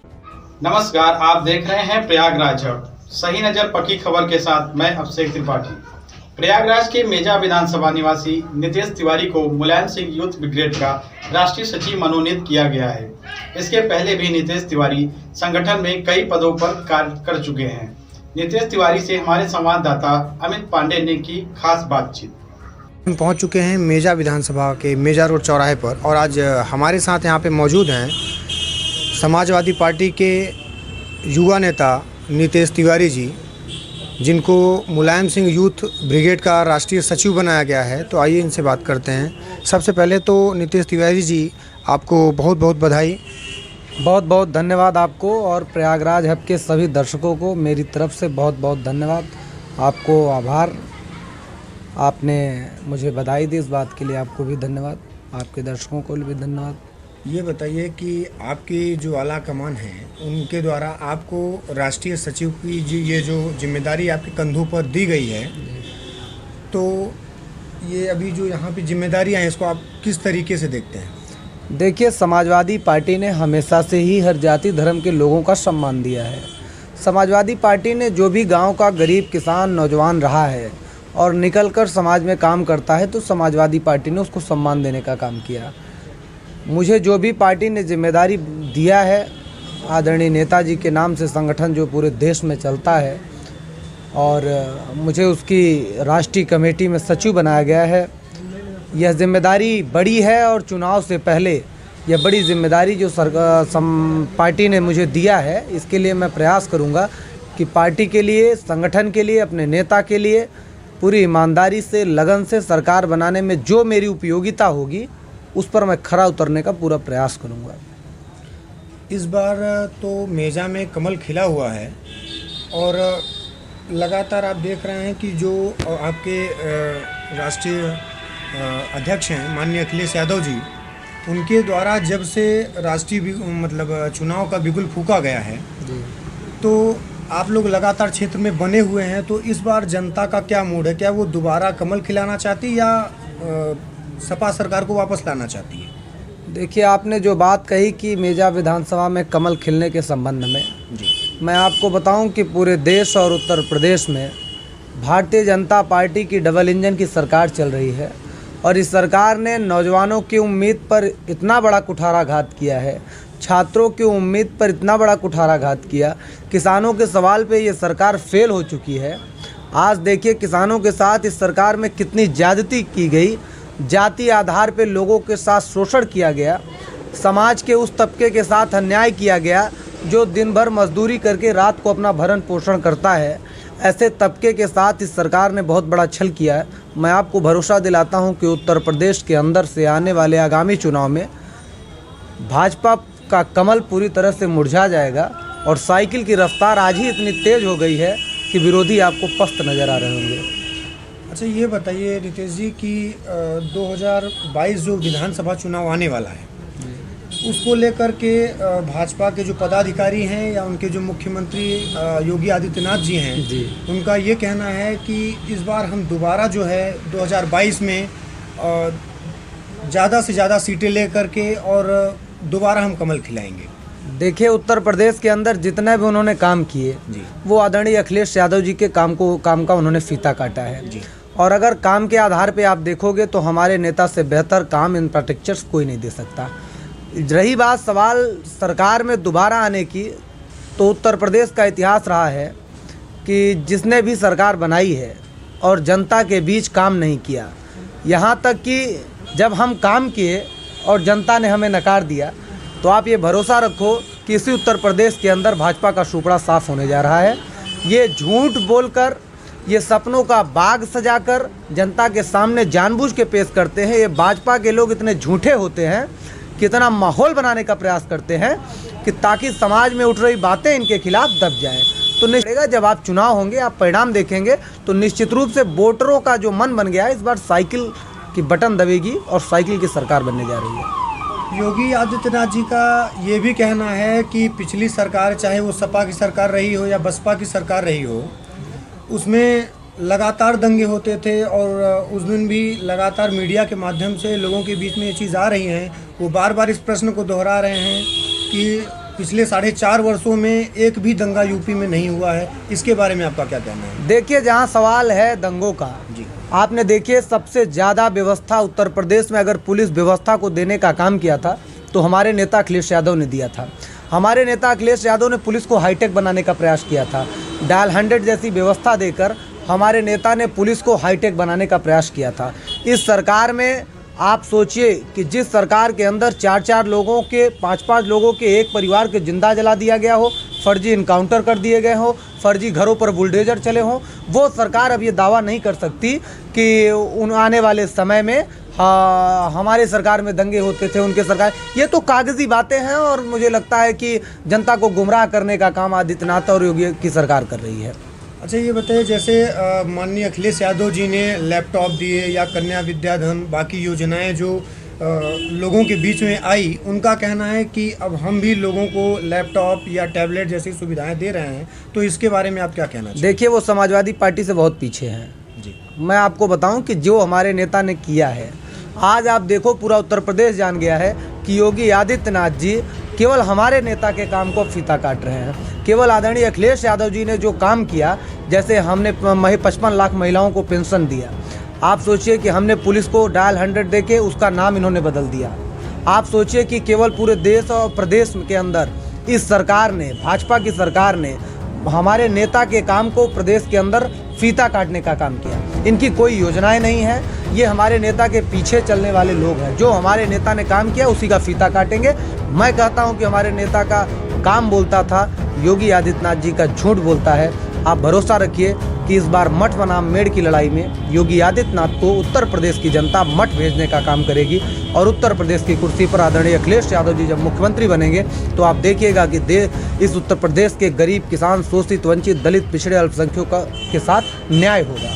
नमस्कार, आप देख रहे हैं प्रयागराज हब। सही नजर पक्की खबर के साथ मैं अभिषेक त्रिपाठी। प्रयागराज के मेजा विधानसभा निवासी नितेश तिवारी को मुलायम सिंह यूथ ब्रिगेड का राष्ट्रीय सचिव मनोनीत किया गया है। इसके पहले भी नितेश तिवारी संगठन में कई पदों पर कार्य कर चुके हैं। नितेश तिवारी से हमारे संवाददाता अमित पांडे ने की खास बातचीत। हम पहुंच चुके हैं मेजा विधानसभा के मेजा रोड चौराहे पर और आज हमारे साथ यहां पे मौजूद हैं समाजवादी पार्टी के युवा नेता नितेश तिवारी जी, जिनको मुलायम सिंह यूथ ब्रिगेड का राष्ट्रीय सचिव बनाया गया है। तो आइए इनसे बात करते हैं। सबसे पहले तो नितेश तिवारी जी, आपको बहुत बहुत बधाई। बहुत बहुत धन्यवाद आपको और प्रयागराज हब के सभी दर्शकों को मेरी तरफ से बहुत बहुत धन्यवाद। आपको आभार, आपने मुझे बधाई दी, इस बात के लिए आपको भी धन्यवाद। आपके दर्शकों को भी धन्यवाद। ये बताइए कि आपकी जो आला कमान है उनके द्वारा आपको राष्ट्रीय सचिव की ये जो जिम्मेदारी आपके कंधों पर दी गई है, तो ये अभी जो यहाँ पे जिम्मेदारियाँ हैं इसको आप किस तरीके से देखते हैं? देखिए, समाजवादी पार्टी ने हमेशा से ही हर जाति धर्म के लोगों का सम्मान दिया है। समाजवादी पार्टी ने जो भी गांव का गरीब किसान नौजवान रहा है और निकलकर समाज में काम करता है, तो समाजवादी पार्टी ने उसको सम्मान देने का काम किया। मुझे जो भी पार्टी ने जिम्मेदारी दिया है, आदरणीय नेताजी के नाम से संगठन जो पूरे देश में चलता है, और मुझे उसकी राष्ट्रीय कमेटी में सचिव बनाया गया है। यह जिम्मेदारी बड़ी है और चुनाव से पहले यह बड़ी जिम्मेदारी जो पार्टी ने मुझे दिया है, इसके लिए मैं प्रयास करूंगा कि पार्टी के लिए, संगठन के लिए, अपने नेता के लिए पूरी ईमानदारी से, लगन से सरकार बनाने में जो मेरी उपयोगिता होगी उस पर मैं खरा उतरने का पूरा प्रयास करूंगा। इस बार तो मेजा में कमल खिला हुआ है और लगातार आप देख रहे हैं कि जो आपके राष्ट्रीय अध्यक्ष हैं माननीय अखिलेश यादव जी, उनके द्वारा जब से राष्ट्रीय चुनाव का बिगुल फूंका गया है, तो आप लोग लगातार क्षेत्र में बने हुए हैं। तो इस बार जनता का क्या मूड है? क्या वो दोबारा कमल खिलाना चाहती या सपा सरकार को वापस लाना चाहती है? देखिए, आपने जो बात कही कि मेजा विधानसभा में कमल खिलने के संबंध में जी, मैं आपको बताऊं कि पूरे देश और उत्तर प्रदेश में भारतीय जनता पार्टी की डबल इंजन की सरकार चल रही है और इस सरकार ने नौजवानों की उम्मीद पर इतना बड़ा कुठाराघात किया है, छात्रों की उम्मीद पर इतना बड़ा कुठाराघात किया, किसानों के सवाल पे ये सरकार फेल हो चुकी है। आज देखिए, किसानों के साथ इस सरकार में कितनी ज्यादती की गई, जाति आधार पे लोगों के साथ शोषण किया गया, समाज के उस तबके के साथ अन्याय किया गया जो दिन भर मजदूरी करके रात को अपना भरण पोषण करता है। ऐसे तबके के साथ इस सरकार ने बहुत बड़ा छल किया है। मैं आपको भरोसा दिलाता हूं कि उत्तर प्रदेश के अंदर से आने वाले आगामी चुनाव में भाजपा का कमल पूरी तरह से मुरझा जाएगा और साइकिल की रफ्तार आज ही इतनी तेज़ हो गई है कि विरोधी आपको पस्त नज़र आ रहे होंगे। अच्छा, ये बताइए नितेश जी कि 2022 जो विधानसभा चुनाव आने वाला है, उसको लेकर के भाजपा के जो पदाधिकारी हैं या उनके जो मुख्यमंत्री योगी आदित्यनाथ जी हैं, उनका ये कहना है कि इस बार हम दोबारा जो है 2022 में ज़्यादा से ज़्यादा सीटें लेकर के और दोबारा हम कमल खिलाएंगे। देखिए, उत्तर प्रदेश के अंदर जितने भी उन्होंने काम किए, वो आदरणीय अखिलेश यादव जी के काम का उन्होंने फीता काटा है जी। और अगर काम के आधार पे आप देखोगे तो हमारे नेता से बेहतर काम इंफ्रास्ट्रक्चर्स कोई नहीं दे सकता। रही बात सवाल सरकार में दोबारा आने की, तो उत्तर प्रदेश का इतिहास रहा है कि जिसने भी सरकार बनाई है और जनता के बीच काम नहीं किया, यहाँ तक कि जब हम काम किए और जनता ने हमें नकार दिया, तो आप ये भरोसा रखो कि इसी उत्तर प्रदेश के अंदर भाजपा का सुपड़ा साफ होने जा रहा है। ये झूठ बोलकर, ये सपनों का बाग सजाकर जनता के सामने जानबूझ के पेश करते हैं। ये भाजपा के लोग इतने झूठे होते हैं, कितना माहौल बनाने का प्रयास करते हैं कि ताकि समाज में उठ रही बातें इनके खिलाफ दब जाएं। तो निश्चित जब आप चुनाव होंगे, आप परिणाम देखेंगे, तो निश्चित रूप से वोटरों का जो मन बन गया है, इस बार साइकिल की बटन दबेगी और साइकिल की सरकार बनने जा रही है। योगी आदित्यनाथ जी का ये भी कहना है कि पिछली सरकार, चाहे वो सपा की सरकार रही हो या बसपा की सरकार रही हो, उसमें लगातार दंगे होते थे और उस दिन भी लगातार मीडिया के माध्यम से लोगों के बीच में ये चीज़ आ रही हैं। वो बार बार इस प्रश्न को दोहरा रहे हैं कि पिछले 4.5 वर्षों में एक भी दंगा यूपी में नहीं हुआ है, इसके बारे में आपका क्या कहना है? देखिए, जहाँ सवाल है दंगों का, जी, आपने देखिए सबसे ज़्यादा व्यवस्था उत्तर प्रदेश में अगर पुलिस व्यवस्था को देने का काम किया था तो हमारे नेता अखिलेश यादव ने दिया था। हमारे नेता अखिलेश यादव ने पुलिस को हाईटेक बनाने का प्रयास किया था। डायल 100 जैसी व्यवस्था देकर हमारे नेता ने पुलिस को हाईटेक बनाने का प्रयास किया था। इस सरकार में आप सोचिए कि जिस सरकार के अंदर 4-4 लोगों के 5-5 लोगों के एक परिवार के जिंदा जला दिया गया हो, फर्जी इनकाउंटर कर दिए गए हो, फर्जी घरों पर बुलडोजर चले हों, वो सरकार अब ये दावा नहीं कर सकती कि उन आने वाले समय में हमारे सरकार में दंगे होते थे, उनके सरकार। ये तो कागजी बातें हैं और मुझे लगता है कि जनता को गुमराह करने का काम आदित्यनाथ और योगी की सरकार कर रही है। अच्छा ये बताइए, जैसे माननीय अखिलेश यादव जी ने लैपटॉप दिए या कन्या विद्याधन, बाकी योजनाएं जो लोगों के बीच में आई, उनका कहना है कि अब हम भी लोगों को लैपटॉप या टैबलेट जैसी सुविधाएं दे रहे हैं, तो इसके बारे में आप क्या कहना चाहिए? देखिए, वो समाजवादी पार्टी से बहुत पीछे हैं जी। मैं आपको बताऊं कि जो हमारे नेता ने किया है, आज आप देखो पूरा उत्तर प्रदेश जान गया है कि योगी आदित्यनाथ जी केवल हमारे नेता के काम को फीता काट रहे हैं। केवल आदरणीय अखिलेश यादव जी ने जो काम किया, जैसे हमने 55 लाख महिलाओं को पेंशन दिया, आप सोचिए कि हमने पुलिस को डायल 100 देके उसका नाम इन्होंने बदल दिया। आप सोचिए कि केवल पूरे देश और प्रदेश के अंदर इस सरकार ने, भाजपा की सरकार ने हमारे नेता के काम को प्रदेश के अंदर फीता काटने का काम किया। इनकी कोई योजनाएं नहीं है, ये हमारे नेता के पीछे चलने वाले लोग हैं। जो हमारे नेता ने काम किया उसी का फीता काटेंगे। मैं कहता हूं कि हमारे नेता का काम बोलता था, योगी आदित्यनाथ जी का झूठ बोलता है। आप भरोसा रखिए कि इस बार मठ बनाम मेढ़ की लड़ाई में योगी आदित्यनाथ को उत्तर प्रदेश की जनता मठ भेजने का काम करेगी और उत्तर प्रदेश की कुर्सी पर आदरणीय अखिलेश यादव जी जब मुख्यमंत्री बनेंगे तो आप देखिएगा कि इस उत्तर प्रदेश के गरीब, किसान, शोषित, वंचित, दलित, पिछड़े, अल्पसंख्यकों के साथ न्याय होगा।